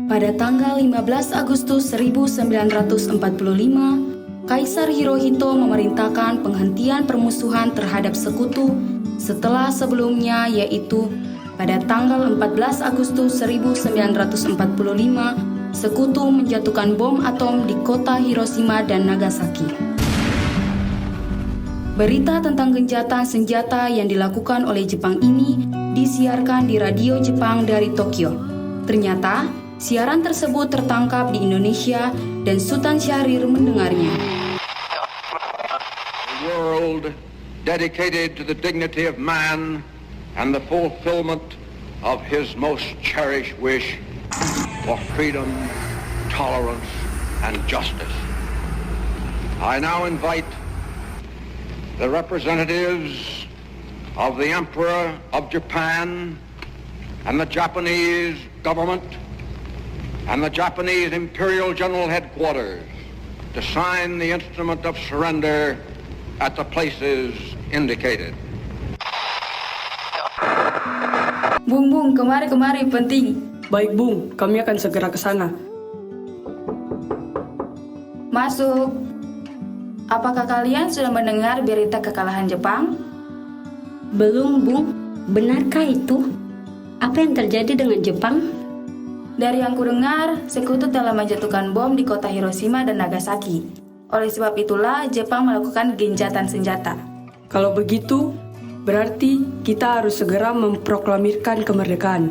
Pada tanggal 15 Agustus 1945, Kaisar Hirohito memerintahkan penghentian permusuhan terhadap sekutu setelah sebelumnya, yaitu pada tanggal 14 Agustus 1945, sekutu menjatuhkan bom atom di kota Hiroshima dan Nagasaki. Berita tentang gencatan senjata yang dilakukan oleh Jepang ini disiarkan di radio Jepang dari Tokyo. Ternyata, siaran tersebut tertangkap di Indonesia dan Sultan Syahrir mendengarnya. A world dedicated to the dignity of man and the fulfillment of his most cherished wish for freedom, tolerance, and justice. I now invite the representatives of the Emperor of Japan and the Japanese government and the Japanese Imperial General Headquarters to sign the instrument of surrender at the places indicated. Bung, kemari penting. Baik Bung, kami akan segera ke sana. Masuk. Apakah kalian sudah mendengar berita kekalahan Jepang? Belum, Bung. Benarkah itu? Apa yang terjadi dengan Jepang? Dari yang kudengar, sekutu telah menjatuhkan bom di kota Hiroshima dan Nagasaki. Oleh sebab itulah Jepang melakukan gencatan senjata. Kalau begitu, berarti kita harus segera memproklamirkan kemerdekaan.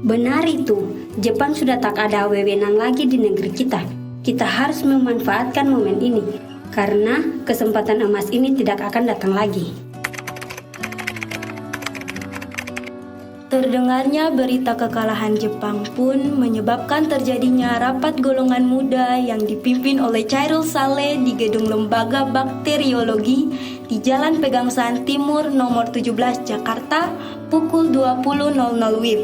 Benar itu. Jepang sudah tak ada wewenang lagi di negeri kita. Kita harus memanfaatkan momen ini, karena kesempatan emas ini tidak akan datang lagi. Terdengarnya berita kekalahan Jepang pun menyebabkan terjadinya rapat golongan muda yang dipimpin oleh Chairul Saleh di gedung Lembaga Bakteriologi di Jalan Pegangsaan Timur nomor 17 Jakarta pukul 20.00 WIB.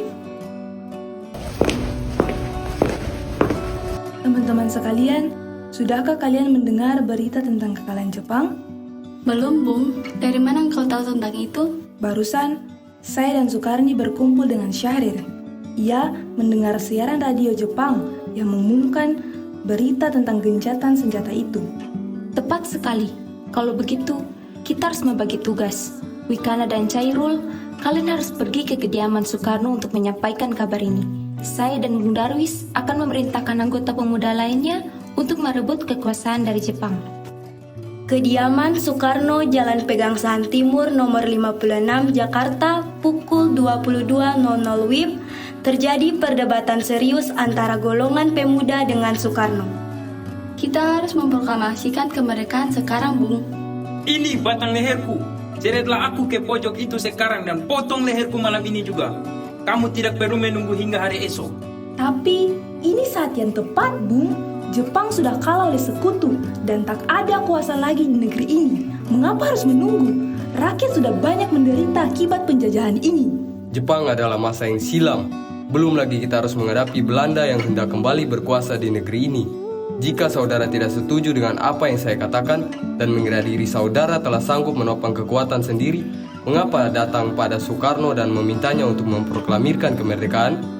Teman-teman sekalian, sudahkah kalian mendengar berita tentang kekalahan Jepang? Belum, Bung. Dari mana engkau tahu tentang itu? Barusan, saya dan Sukarni berkumpul dengan Syahrir. Ia mendengar siaran radio Jepang yang mengumumkan berita tentang gencatan senjata itu. Tepat sekali. Kalau begitu, kita harus membagi tugas. Wikana dan Chairul, kalian harus pergi ke kediaman Soekarno untuk menyampaikan kabar ini. Saya dan Bung Darwis akan memerintahkan anggota pemuda lainnya untuk merebut kekuasaan dari Jepang. Kediaman Soekarno, Jalan Pegangsaan Timur nomor 56 Jakarta pukul 22.00 WIB. Terjadi perdebatan serius antara golongan pemuda dengan Soekarno. Kita harus memproklamasikan kemerdekaan sekarang, Bung. Ini batang leherku. Seretlah aku ke pojok itu sekarang dan potong leherku malam ini juga. Kamu tidak perlu menunggu hingga hari esok. Tapi, ini saat yang tepat, Bung. Jepang sudah kalah oleh sekutu dan tak ada kuasa lagi di negeri ini. Mengapa harus menunggu? Rakyat sudah banyak menderita akibat penjajahan ini. Jepang adalah masa yang silam. Belum lagi kita harus menghadapi Belanda yang hendak kembali berkuasa di negeri ini. Jika saudara tidak setuju dengan apa yang saya katakan dan mengira diri saudara telah sanggup menopang kekuatan sendiri, mengapa datang pada Soekarno dan memintanya untuk memproklamirkan kemerdekaan?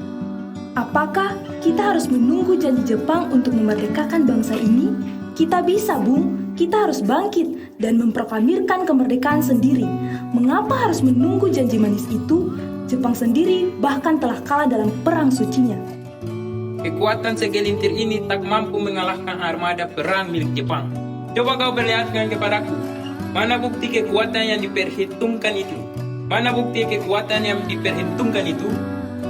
Apakah kita harus menunggu janji Jepang untuk memerdekakan bangsa ini? Kita bisa, Bung. Kita harus bangkit dan memproklamirkan kemerdekaan sendiri. Mengapa harus menunggu janji manis itu? Jepang sendiri bahkan telah kalah dalam perang sucinya. Kekuatan segelintir ini tak mampu mengalahkan armada perang milik Jepang. Coba kau perlihatkan kepadaku. Mana bukti kekuatan yang diperhitungkan itu? Mana bukti kekuatan yang diperhitungkan itu?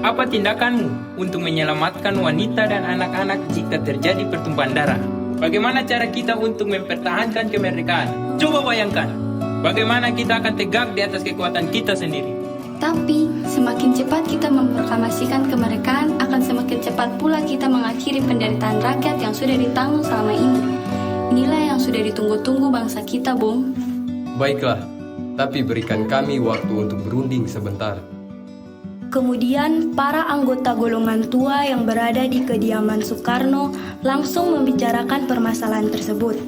Apa tindakanmu untuk menyelamatkan wanita dan anak-anak jika terjadi pertumpahan darah? Bagaimana cara kita untuk mempertahankan kemerdekaan? Coba bayangkan, bagaimana kita akan tegak di atas kekuatan kita sendiri. Tapi, semakin cepat kita memproklamasikan kemerdekaan, akan semakin cepat pula kita mengakhiri penderitaan rakyat yang sudah ditanggung selama ini. Inilah yang sudah ditunggu-tunggu bangsa kita, Bung. Baiklah, tapi berikan kami waktu untuk berunding sebentar. Kemudian, para anggota golongan tua yang berada di kediaman Soekarno langsung membicarakan permasalahan tersebut.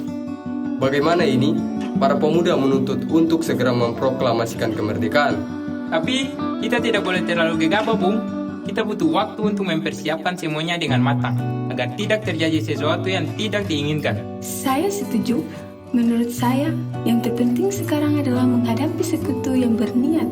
Bagaimana ini? Para pemuda menuntut untuk segera memproklamasikan kemerdekaan. Tapi, kita tidak boleh terlalu gegabah, Bung. Kita butuh waktu untuk mempersiapkan semuanya dengan matang, agar tidak terjadi sesuatu yang tidak diinginkan. Saya setuju. Menurut saya, yang terpenting sekarang adalah menghadapi sekutu yang berniat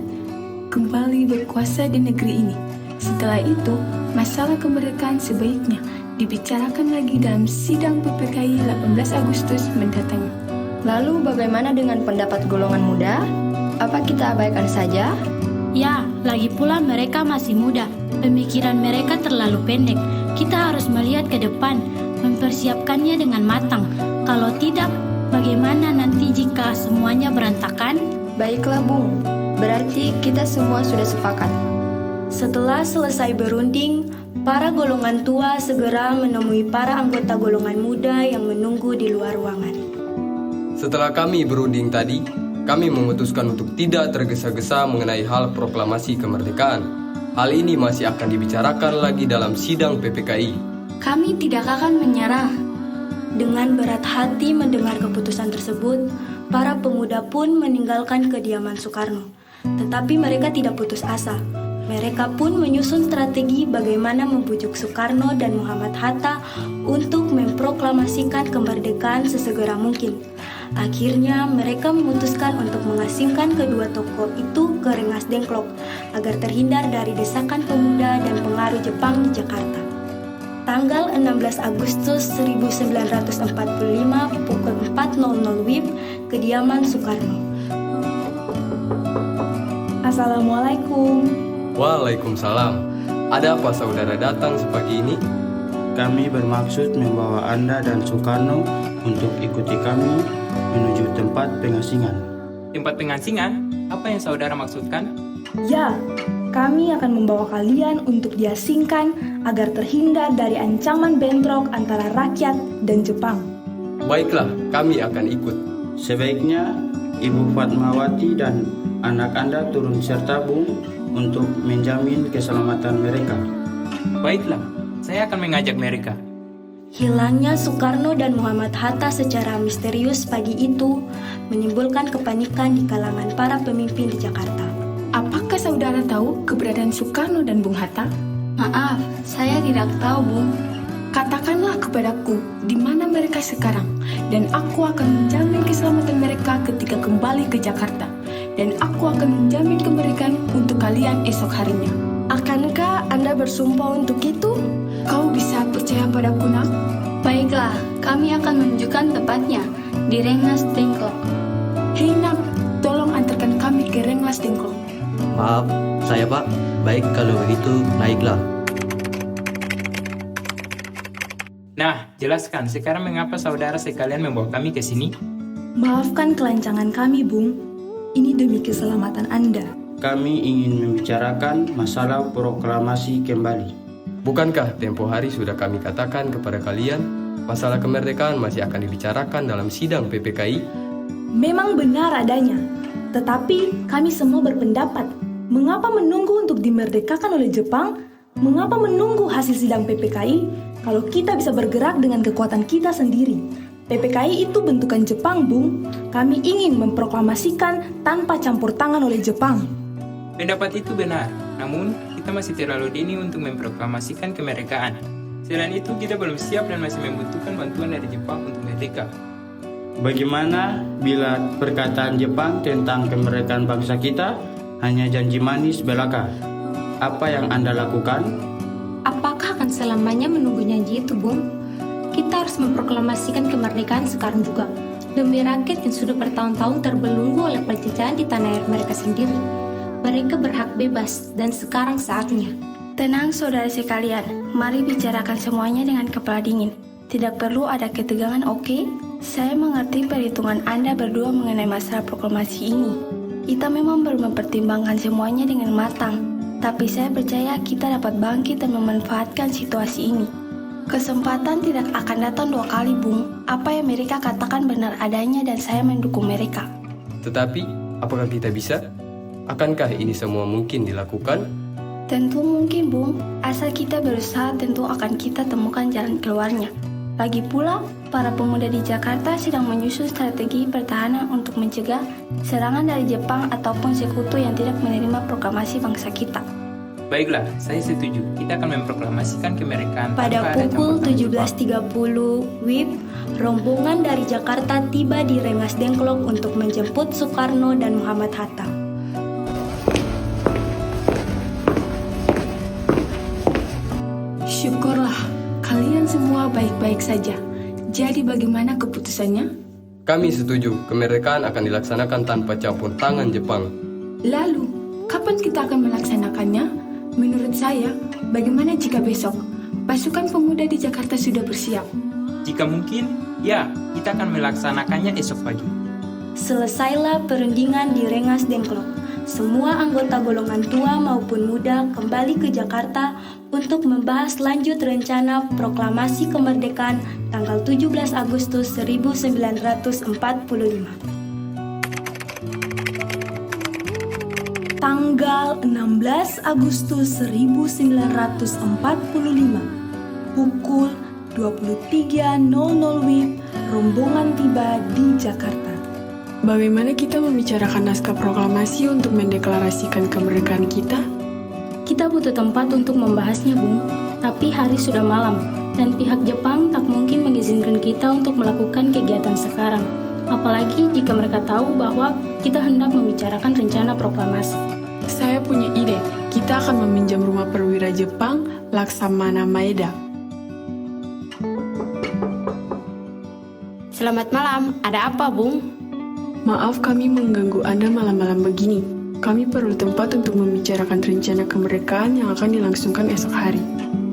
kembali berkuasa di negeri ini. Setelah itu, masalah kemerdekaan sebaiknya dibicarakan lagi dalam sidang PPKI 18 Agustus mendatang. Lalu bagaimana dengan pendapat golongan muda? Apa kita abaikan saja? Ya, lagi pula mereka masih muda. Pemikiran mereka terlalu pendek. Kita harus melihat ke depan, mempersiapkannya dengan matang. Kalau tidak, bagaimana nanti jika semuanya berantakan? Baiklah Bung, berarti kita semua sudah sepakat. Setelah selesai berunding, para golongan tua segera menemui para anggota golongan muda yang menunggu di luar ruangan. Setelah kami berunding tadi, kami memutuskan untuk tidak tergesa-gesa mengenai hal proklamasi kemerdekaan. Hal ini masih akan dibicarakan lagi dalam sidang PPKI. Kami tidak akan menyerah. Dengan berat hati mendengar keputusan tersebut, para pemuda pun meninggalkan kediaman Soekarno. Tetapi mereka tidak putus asa. Mereka pun menyusun strategi bagaimana membujuk Soekarno dan Muhammad Hatta untuk memproklamasikan kemerdekaan sesegera mungkin. Akhirnya mereka memutuskan untuk mengasingkan kedua tokoh itu ke Rengas Dengklok agar terhindar dari desakan pemuda dan pengaruh Jepang di Jakarta. Tanggal 16 Agustus 1945 pukul 4.00 WIB, kediaman Soekarno. Assalamualaikum. Waalaikumsalam. Ada apa saudara datang sepagi ini? Kami bermaksud membawa Anda dan Soekarno untuk ikuti kami menuju tempat pengasingan. Tempat pengasingan? Apa yang saudara maksudkan? Ya, kami akan membawa kalian untuk diasingkan agar terhindar dari ancaman bentrok antara rakyat dan Jepang. Baiklah, kami akan ikut. Sebaiknya Ibu Fatmawati dan anak Anda turun serta Bung untuk menjamin keselamatan mereka. Baiklah, saya akan mengajak mereka. Hilangnya Soekarno dan Muhammad Hatta secara misterius pagi itu menimbulkan kepanikan di kalangan para pemimpin di Jakarta. Apakah saudara tahu keberadaan Soekarno dan Bung Hatta? Maaf, saya tidak tahu, Bung. Katakanlah kepadaku di mana mereka sekarang, dan aku akan menjamin keselamatan mereka ketika kembali ke Jakarta. Dan aku akan menjamin kemerdekaan untuk kalian esok harinya. Akankah Anda bersumpah untuk itu? Kau bisa percaya padaku, nak? Baiklah, kami akan menunjukkan tempatnya di Rengas Dengklok. Hei nak, tolong antarkan kami ke Rengas Dengklok. Maaf, saya Pak. Baik kalau begitu, naiklah. Nah, jelaskan sekarang mengapa saudara sekalian membawa kami ke sini? Maafkan kelancangan kami, Bung. Ini demi keselamatan Anda. Kami ingin membicarakan masalah proklamasi kembali. Bukankah tempo hari sudah kami katakan kepada kalian, masalah kemerdekaan masih akan dibicarakan dalam sidang PPKI? Memang benar adanya. Tetapi kami semua berpendapat, mengapa menunggu untuk dimerdekakan oleh Jepang? Mengapa menunggu hasil sidang PPKI? Kalau kita bisa bergerak dengan kekuatan kita sendiri. PPKI itu bentukan Jepang, Bung. Kami ingin memproklamasikan tanpa campur tangan oleh Jepang. Pendapat itu benar, namun kita masih terlalu dini untuk memproklamasikan kemerdekaan. Selain itu, kita belum siap dan masih membutuhkan bantuan dari Jepang untuk merdeka. Bagaimana bila perkataan Jepang tentang kemerdekaan bangsa kita hanya janji manis belaka? Apa yang Anda lakukan? Apakah akan selamanya menunggu janji itu, Bung? Kita harus memproklamasikan kemerdekaan sekarang juga, demi rakyat yang sudah bertahun-tahun terbelenggu oleh penjajahan di tanah air mereka sendiri. Mereka berhak bebas, dan sekarang saatnya. Tenang saudara sekalian, mari bicarakan semuanya dengan kepala dingin. Tidak perlu ada ketegangan, oke? Saya mengerti perhitungan Anda berdua mengenai masalah proklamasi ini. Kita memang belum mempertimbangkan semuanya dengan matang, tapi saya percaya kita dapat bangkit dan memanfaatkan situasi ini. Kesempatan tidak akan datang dua kali, Bung. Apa yang mereka katakan benar adanya dan saya mendukung mereka. Tetapi, apakah kita bisa? Akankah ini semua mungkin dilakukan? Tentu mungkin, Bung. Asal kita berusaha, tentu akan kita temukan jalan keluarnya. Lagi pula, para pemuda di Jakarta sedang menyusun strategi pertahanan untuk mencegah serangan dari Jepang ataupun sekutu yang tidak menerima proklamasi bangsa kita. Baiklah, saya setuju. Kita akan memproklamasikan kemerdekaan Pada tanpa ada pukul campur tangan 17.30 WIB, rombongan dari Jakarta tiba di Rengas Dengklok untuk menjemput Soekarno dan Muhammad Hatta. Syukurlah, kalian semua baik-baik saja. Jadi bagaimana keputusannya? Kami setuju, kemerdekaan akan dilaksanakan tanpa campur tangan Jepang. Lalu, kapan kita akan melaksanakannya? Menurut saya, bagaimana jika besok pasukan pemuda di Jakarta sudah bersiap? Jika mungkin, ya, kita akan melaksanakannya esok pagi. Selesailah perundingan di Rengas Dengklok. Semua anggota golongan tua maupun muda kembali ke Jakarta untuk membahas lanjut rencana proklamasi kemerdekaan tanggal 17 Agustus 1945. Tanggal 16 Agustus 1945, pukul 23.00 WIB, rombongan tiba di Jakarta. Bagaimana kita membicarakan naskah proklamasi untuk mendeklarasikan kemerdekaan kita? Kita butuh tempat untuk membahasnya, Bung. Tapi hari sudah malam, dan pihak Jepang tak mungkin mengizinkan kita untuk melakukan kegiatan sekarang. Apalagi jika mereka tahu bahwa kita hendak membicarakan rencana proklamasi. Saya punya ide. Kita akan meminjam rumah perwira Jepang, Laksamana Maeda. Selamat malam, ada apa, Bung? Maaf kami mengganggu Anda malam-malam begini. Kami perlu tempat untuk membicarakan rencana kemerdekaan yang akan dilangsungkan esok hari.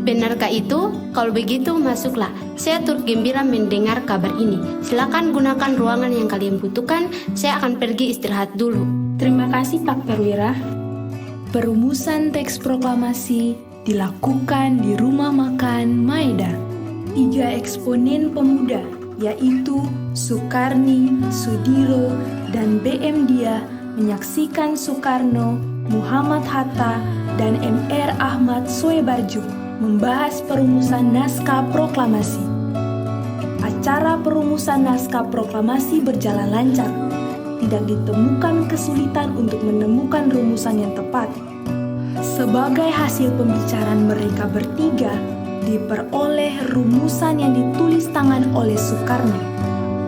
Benarkah itu? Kalau begitu, masuklah. Saya turut gembira mendengar kabar ini. Silakan gunakan ruangan yang kalian butuhkan. Saya akan pergi istirahat dulu. Terima kasih, Pak Perwira. Perumusan teks proklamasi dilakukan di rumah makan Maeda. 3 eksponen pemuda, yaitu Sukarni, Sudiro, dan BM Dia, menyaksikan Soekarno, Muhammad Hatta, dan MR Ahmad Soebarjo membahas perumusan naskah proklamasi. Acara perumusan naskah proklamasi berjalan lancar. Tidak ditemukan kesulitan untuk menemukan rumusan yang tepat. Sebagai hasil pembicaraan mereka bertiga, diperoleh rumusan yang ditulis tangan oleh Soekarno.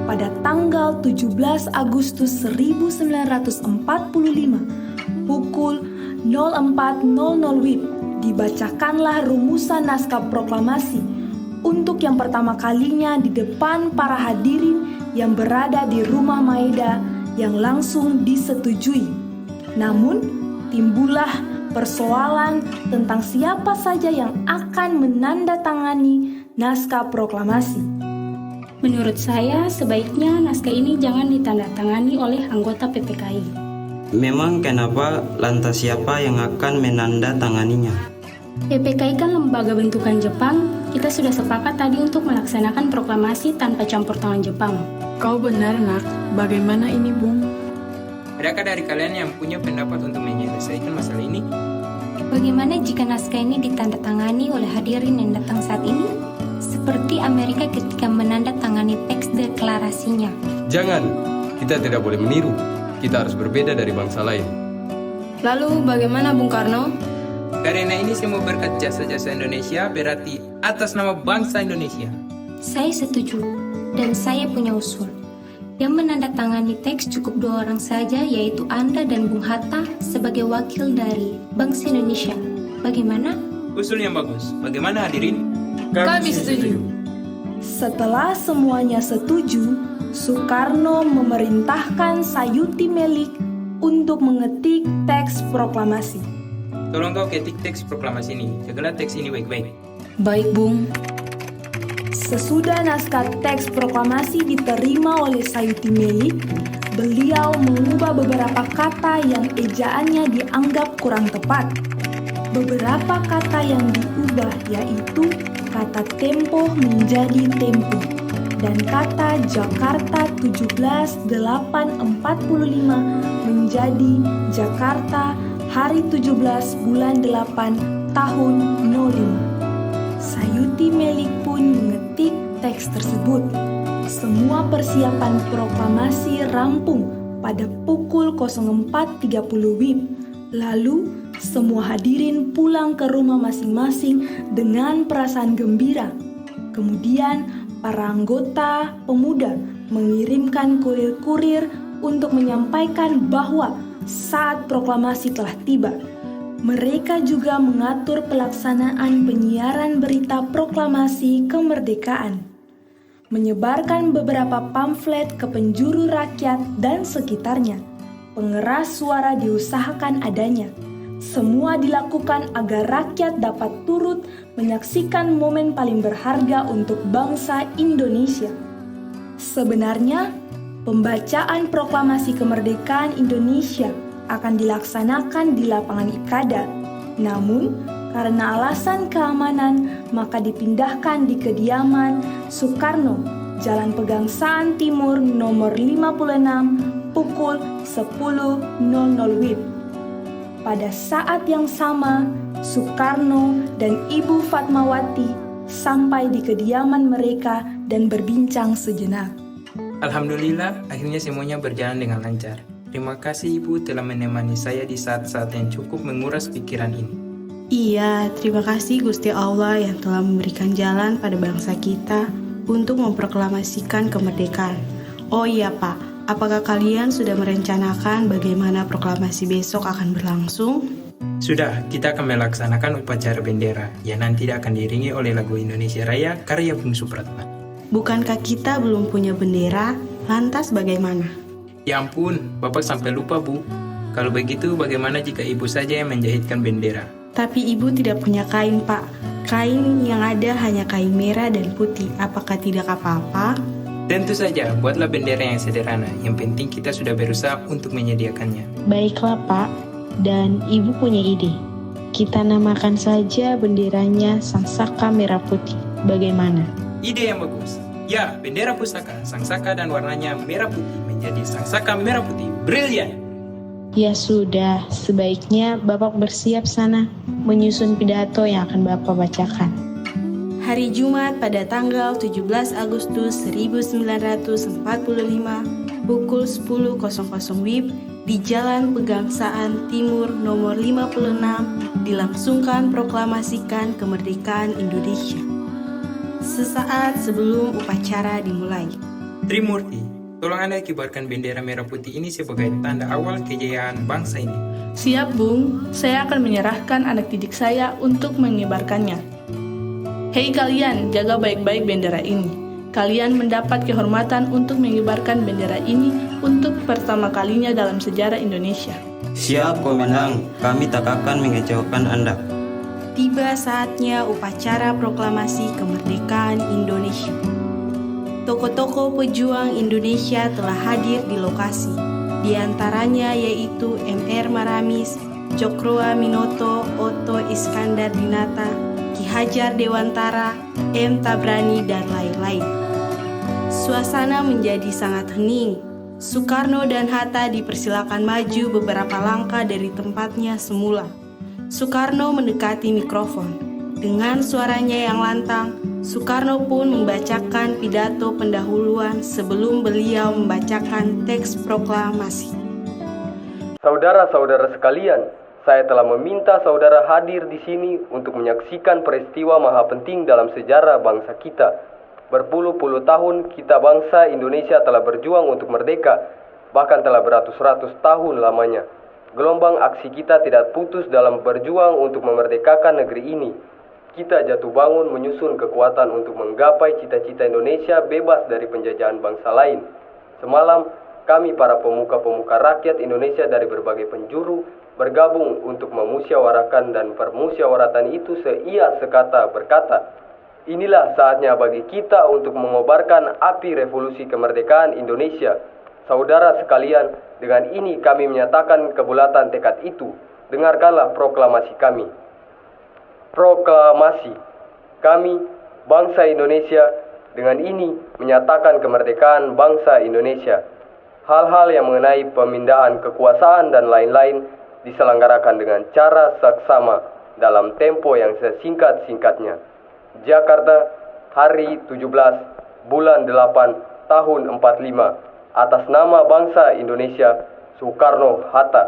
Pada tanggal 17 Agustus 1945, pukul 04.00 WIB, dibacakanlah rumusan naskah proklamasi untuk yang pertama kalinya di depan para hadirin yang berada di rumah Maeda yang langsung disetujui. Namun, timbullah persoalan tentang siapa saja yang akan menandatangani naskah proklamasi. Menurut saya, sebaiknya naskah ini jangan ditandatangani oleh anggota PPKI. Memang kenapa, lantas siapa yang akan menandatanganinya? PPKI kan lembaga bentukan Jepang. Kita sudah sepakat tadi untuk melaksanakan proklamasi tanpa campur tangan Jepang. Kau benar, Nak. Bagaimana ini, Bung? Adakah dari kalian yang punya pendapat untuk menyelesaikan masalah ini? Bagaimana jika naskah ini ditandatangani oleh hadirin yang datang saat ini? Seperti Amerika ketika menandatangani teks deklarasinya. Jangan, kita tidak boleh meniru. Kita harus berbeda dari bangsa lain. Lalu bagaimana Bung Karno? Karena ini semua berkat jasa-jasa Indonesia, berarti atas nama bangsa Indonesia. Saya setuju, dan saya punya usul. Yang menandatangani teks cukup 2 orang saja, yaitu Anda dan Bung Hatta sebagai wakil dari bangsa Indonesia. Bagaimana? Usul yang bagus. Bagaimana hadirin? Kami setuju. Setelah semuanya setuju, Soekarno memerintahkan Sayuti Melik untuk mengetik teks proklamasi. Tolong kau ketik teks proklamasi ini. Jagalah teks ini baik-baik. Baik, Bung. Sesudah naskah teks proklamasi diterima oleh Sayuti Melik, beliau mengubah beberapa kata yang ejaannya dianggap kurang tepat. Beberapa kata yang diubah yaitu kata tempo menjadi tempo dan kata Jakarta 17.845 menjadi Jakarta hari 17 bulan 8 tahun 05. Sayuti Melik pun mengetik teks tersebut. Semua persiapan proklamasi rampung pada pukul 04.30 WIB. Lalu Semua hadirin pulang ke rumah masing-masing dengan perasaan gembira. Kemudian, para anggota pemuda mengirimkan kurir-kurir untuk menyampaikan bahwa saat proklamasi telah tiba. Mereka juga mengatur pelaksanaan penyiaran berita proklamasi kemerdekaan, menyebarkan beberapa pamflet ke penjuru rakyat dan sekitarnya. Pengeras suara diusahakan adanya. Semua dilakukan agar rakyat dapat turut menyaksikan momen paling berharga untuk bangsa Indonesia. Sebenarnya, pembacaan proklamasi kemerdekaan Indonesia akan dilaksanakan di lapangan Ikada. Namun, karena alasan keamanan, maka dipindahkan di kediaman Soekarno, Jalan Pegangsaan Timur nomor 56, pukul 10.00 WIB. Pada saat yang sama, Soekarno dan Ibu Fatmawati sampai di kediaman mereka dan berbincang sejenak. Alhamdulillah, akhirnya semuanya berjalan dengan lancar. Terima kasih Ibu telah menemani saya di saat-saat yang cukup menguras pikiran ini. Iya, terima kasih Gusti Allah yang telah memberikan jalan pada bangsa kita untuk memproklamasikan kemerdekaan. Oh iya Pak, apakah kalian sudah merencanakan bagaimana proklamasi besok akan berlangsung? Sudah, kita akan melaksanakan upacara bendera yang nanti akan diiringi oleh lagu Indonesia Raya karya Bung Supratman. Bukankah kita belum punya bendera? Lantas bagaimana? Ya ampun, Bapak sampai lupa Bu. Kalau begitu bagaimana jika Ibu saja yang menjahitkan bendera? Tapi Ibu tidak punya kain Pak. Kain yang ada hanya kain merah dan putih. Apakah tidak apa-apa? Tentu saja, buatlah bendera yang sederhana. Yang penting kita sudah berusaha untuk menyediakannya. Baiklah Pak, dan Ibu punya ide. Kita namakan saja benderanya Sangsaka Merah Putih. Bagaimana? Ide yang bagus. Ya, bendera pusaka, sangsaka dan warnanya merah putih menjadi Sangsaka Merah Putih. Brilian! Ya sudah, sebaiknya Bapak bersiap sana menyusun pidato yang akan Bapak bacakan. Hari Jumat pada tanggal 17 Agustus 1945 pukul 10.00 WIB di Jalan Pegangsaan Timur nomor 56 dilangsungkan proklamasikan kemerdekaan Indonesia. Sesaat sebelum upacara dimulai. Trimurti, tolong Anda kibarkan bendera merah putih ini sebagai tanda awal kejayaan bangsa ini. Siap Bung, saya akan menyerahkan anak didik saya untuk mengibarkannya. Hei kalian, jaga baik-baik bendera ini. Kalian mendapat kehormatan untuk mengibarkan bendera ini untuk pertama kalinya dalam sejarah Indonesia. Siap Komandan, kami tak akan mengecewakan Anda. Tiba saatnya upacara proklamasi kemerdekaan Indonesia. Tokoh-tokoh pejuang Indonesia telah hadir di lokasi. Di antaranya yaitu M.R. Maramis, Cokroa Minoto, Otto Iskandar Dinata, Ki Hajar Dewantara, M. Tabrani, dan lain-lain. Suasana menjadi sangat hening. Soekarno dan Hatta dipersilakan maju beberapa langkah dari tempatnya semula. Soekarno mendekati mikrofon. Dengan suaranya yang lantang, Soekarno pun membacakan pidato pendahuluan sebelum beliau membacakan teks proklamasi. Saudara-saudara sekalian, saya telah meminta saudara hadir di sini untuk menyaksikan peristiwa maha penting dalam sejarah bangsa kita. Berpuluh-puluh tahun kita bangsa Indonesia telah berjuang untuk merdeka, bahkan telah beratus-ratus tahun lamanya. Gelombang aksi kita tidak putus dalam berjuang untuk memerdekakan negeri ini. Kita jatuh bangun menyusun kekuatan untuk menggapai cita-cita Indonesia bebas dari penjajahan bangsa lain. Semalam, kami para pemuka-pemuka rakyat Indonesia dari berbagai penjuru bergabung untuk memusyawarahkan, dan permusyawaratan itu seia sekata berkata, inilah saatnya bagi kita untuk mengobarkan api revolusi kemerdekaan Indonesia. Saudara sekalian, dengan ini kami menyatakan kebulatan tekad itu. Dengarkanlah proklamasi kami. Proklamasi. Kami, bangsa Indonesia, dengan ini menyatakan kemerdekaan bangsa Indonesia. Hal-hal yang mengenai pemindahan kekuasaan dan lain-lain diselenggarakan dengan cara saksama dalam tempo yang sesingkat-singkatnya. Jakarta, hari 17 bulan 8 tahun 45. Atas nama bangsa Indonesia, Soekarno-Hatta.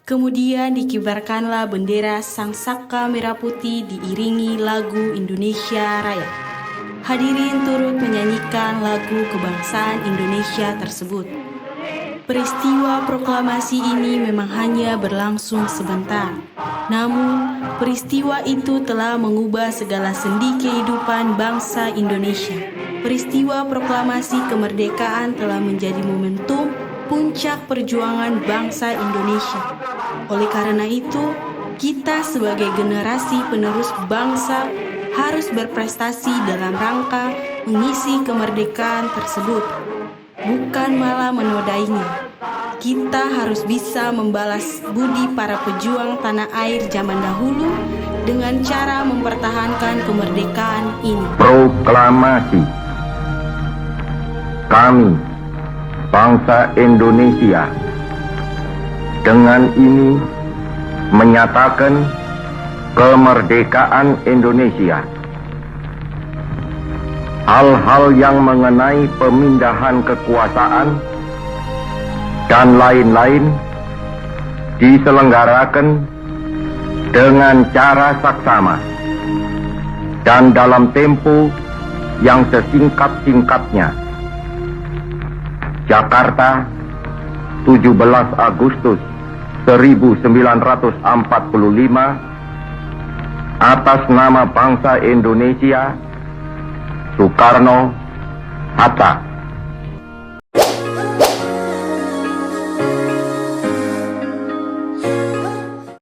Kemudian dikibarkanlah bendera Sang Saka Merah Putih diiringi lagu Indonesia Raya. Hadirin turut menyanyikan lagu kebangsaan Indonesia tersebut. Peristiwa proklamasi ini memang hanya berlangsung sebentar. Namun, peristiwa itu telah mengubah segala sendi kehidupan bangsa Indonesia. Peristiwa proklamasi kemerdekaan telah menjadi momentum puncak perjuangan bangsa Indonesia. Oleh karena itu, kita sebagai generasi penerus bangsa harus berprestasi dalam rangka mengisi kemerdekaan tersebut, bukan malah menodainya. Kita harus bisa membalas budi para pejuang tanah air zaman dahulu dengan cara mempertahankan kemerdekaan ini. Proklamasi. Kami, bangsa Indonesia, dengan ini menyatakan kemerdekaan Indonesia. Hal-hal yang mengenai pemindahan kekuasaan dan lain-lain diselenggarakan dengan cara saksama dan dalam tempo yang sesingkat-singkatnya. Jakarta, 17 Agustus 1945, atas nama bangsa Indonesia, Soekarno, Hatta.